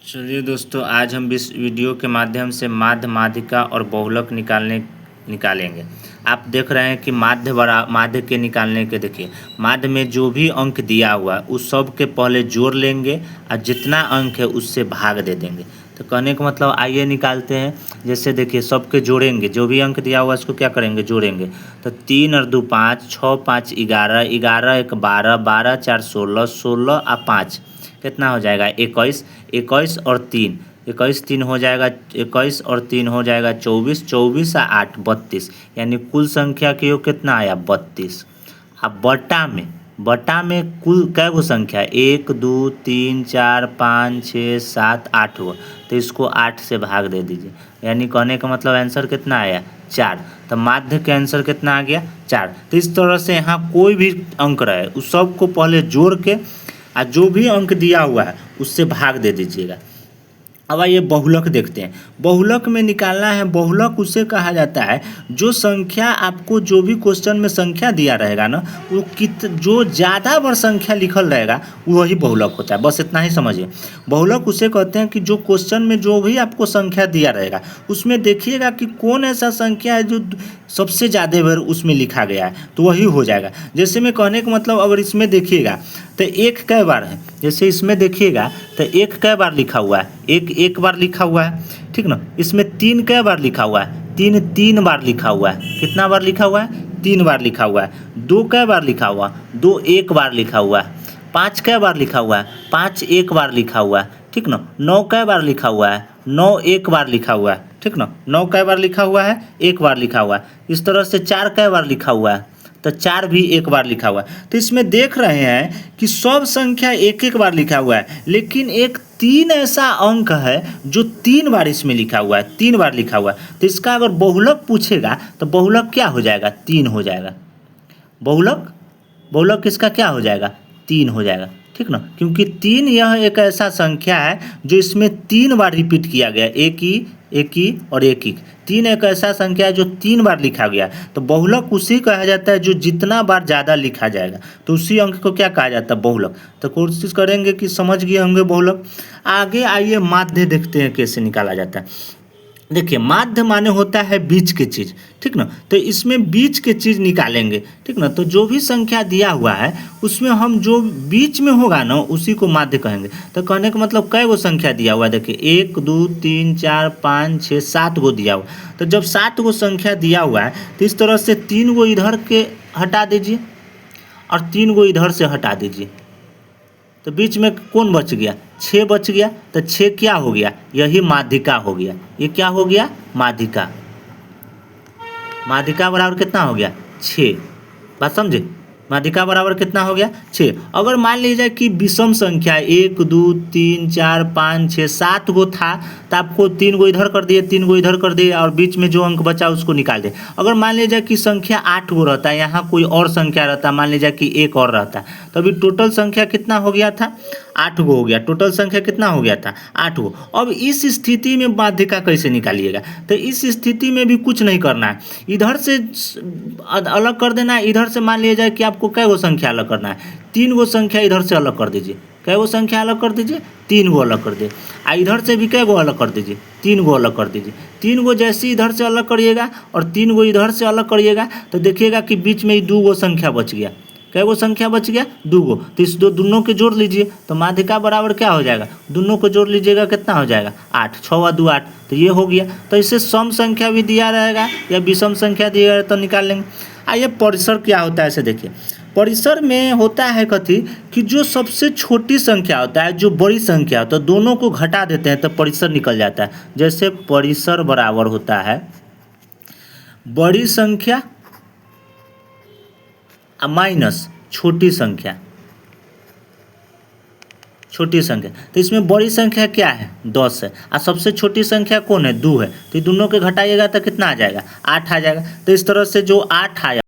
चलिए दोस्तों, आज हम इस वीडियो के माध्यम से माध्य, माध्यिका और बहुलक निकालेंगे। आप देख रहे हैं कि माध्य के निकालने के देखिए, माध्य में जो भी अंक दिया हुआ है उस सब के पहले जोड़ लेंगे और जितना अंक है उससे भाग दे देंगे। तो कहने का मतलब आइए निकालते हैं। जैसे देखिए, सबके जोड़ेंगे, जो भी अंक दिया हुआ है उसको क्या करेंगे, जोड़ेंगे। तो 3 और 2 5, 6 5 11, 11 1 12, 12 4 16, 16 और 5 कितना हो जाएगा, 21, 21 और 3, 21 3 हो जाएगा, 21 और 3 हो जाएगा 24, 24 और 8 32। यानी कुल संख्या के योग कितना आया, 32। अब बटा में कुल कै गो संख्या, 1 2 3 4 5 6 7 8 गो। तो इसको 8 से भाग दे दीजिए। यानी कहने का मतलब आंसर कितना आया, 4। तो माध्य के आंसर कितना आ गया, 4। तो इस तरह से यहाँ कोई भी अंक रहे उस सब को पहले जोड़ के और जो भी अंक दिया हुआ है उससे भाग दे दीजिएगा। अब आइए बहुलक देखते हैं। बहुलक में निकालना है। बहुलक उसे कहा जाता है जो संख्या, आपको जो भी क्वेश्चन में संख्या दिया रहेगा ना, वो जो ज़्यादा बार संख्या लिखल रहेगा वही बहुलक होता है। बस इतना ही समझिए। बहुलक उसे कहते हैं कि जो क्वेश्चन में जो भी आपको संख्या दिया रहेगा उसमें देखिएगा कि कौन ऐसा संख्या है जो सबसे ज़्यादा बार उसमें लिखा गया है, तो वही हो जाएगा। जैसे मैं कहने का मतलब, अगर इसमें देखिएगा तो एक कै बार है, जैसे इसमें देखिएगा तो एक कै बार लिखा हुआ है, एक बार लिखा हुआ है, ठीक ना। इसमें 3 कै बार लिखा हुआ है, 3 बार लिखा हुआ है। कितना बार लिखा हुआ है, 3 बार लिखा हुआ है। 2 कै बार लिखा हुआ, 2 1 बार लिखा हुआ है। 5 कै बार लिखा हुआ है, 5 1 बार लिखा हुआ है, ठीक ना। 9 कै बार लिखा हुआ है, 9 1 बार लिखा हुआ है, ठीक ना। 9 कै बार लिखा हुआ है, 1 बार लिखा हुआ है। इस तरह से 4 कै बार लिखा हुआ है, तो 4 भी 1 बार लिखा हुआ है। तो इसमें देख रहे हैं कि सब संख्या 1 बार लिखा हुआ है, लेकिन एक 3 ऐसा अंक है जो 3 बार इसमें लिखा हुआ है, 3 बार लिखा हुआ है। तो इसका अगर बहुलक पूछेगा तो बहुलक क्या हो जाएगा, 3 हो जाएगा। बहुलक इसका क्या हो जाएगा, 3 हो जाएगा, ठीक ना। क्योंकि 3 यह एक ऐसा संख्या है जो इसमें 3 बार रिपीट किया गया, एक ही और एक ही। 3 एक ऐसा संख्या है जो 3 बार लिखा गया। तो बहुलक उसी कहा जाता है जो जितना बार ज़्यादा लिखा जाएगा, तो उसी अंक को क्या कहा जाता है, बहुलक। तो कोशिश करेंगे कि समझ गए होंगे बहुलक। आगे आइए माध्य देखते हैं कैसे निकाला जाता है। देखिए, माध्य माने होता है बीच की चीज़, ठीक ना। तो इसमें बीच की चीज़ निकालेंगे, ठीक ना। तो जो भी संख्या दिया हुआ है उसमें हम जो बीच में होगा ना उसी को माध्य कहेंगे। तो कहने का मतलब कै गो संख्या दिया हुआ है, देखिए 1 2 3 4 5 6 7 गो दिया हुआ। तो जब 7 गो संख्या दिया हुआ है तो इस तरह से 3 गो इधर के हटा दीजिए और 3 गो इधर से हटा दीजिए। तो बीच में कौन बच गया, 6 बच गया। तो 6 क्या हो गया, यही माध्यिका हो गया। ये क्या हो गया, माध्यिका। माध्यिका बराबर कितना हो गया, 6। बात समझे, माध्यिका बराबर कितना हो गया, 6। अगर मान लीजिए कि विषम संख्या 1 2 3 4 5 6 7 गो था, तो आपको 3 गो इधर कर दिए, 3 गो इधर कर दिए और बीच में जो अंक बचा उसको निकाल दे। अगर मान लीजिए कि संख्या 8 गो रहता है, यहाँ कोई और संख्या रहता, मान लीजिए कि एक और रहता, तो अभी टोटल संख्या कितना हो गया था, 8 गो हो गया। टोटल संख्या कितना हो गया था, 8 गो। अब इस स्थिति में माध्यिका कैसे निकालिएगा, तो इस स्थिति में भी कुछ नहीं करना है, इधर से अलग कर देना है। इधर से मान लिया जाए कि आपको कै गो संख्या अलग करना है, 3 गो संख्या इधर से अलग कर दीजिए। कै गो संख्या अलग कर दीजिए, 3 गो अलग कर दिए। इधर से भी कै गो अलग कर दीजिए, 3 गो अलग कर दीजिए। 3 गो जैसे इधर से अलग करिएगा और 3 गो इधर से अलग करिएगा तो देखिएगा कि बीच में ही 2 गो संख्या बच गया। कै गो संख्या बच गया, 2 गो। तो इस दोनों के जोड़ लीजिए, तो माध्यिका बराबर क्या हो जाएगा, दोनों को जोड़ लीजिएगा, कितना हो जाएगा, 8। 6 और 2 8, तो ये हो गया। तो इससे सम संख्या भी दिया रहेगा या विषम संख्या दिया रहेगा तो निकाल लेंगे। आइए परिसर क्या होता है ऐसे देखिए। परिसर में होता है कथी कि जो सबसे छोटी संख्या होता है, जो बड़ी संख्या होता है, दोनों को घटा देते हैं तो परिसर निकल जाता है। जैसे परिसर बराबर होता है बड़ी संख्या माइनस छोटी संख्या। तो इसमें बड़ी संख्या क्या है, 10 है, और सबसे छोटी संख्या कौन है, 2 है। तो दोनों के घटाइएगा तो कितना आ जाएगा, 8 आ जाएगा। तो इस तरह से जो 8 आया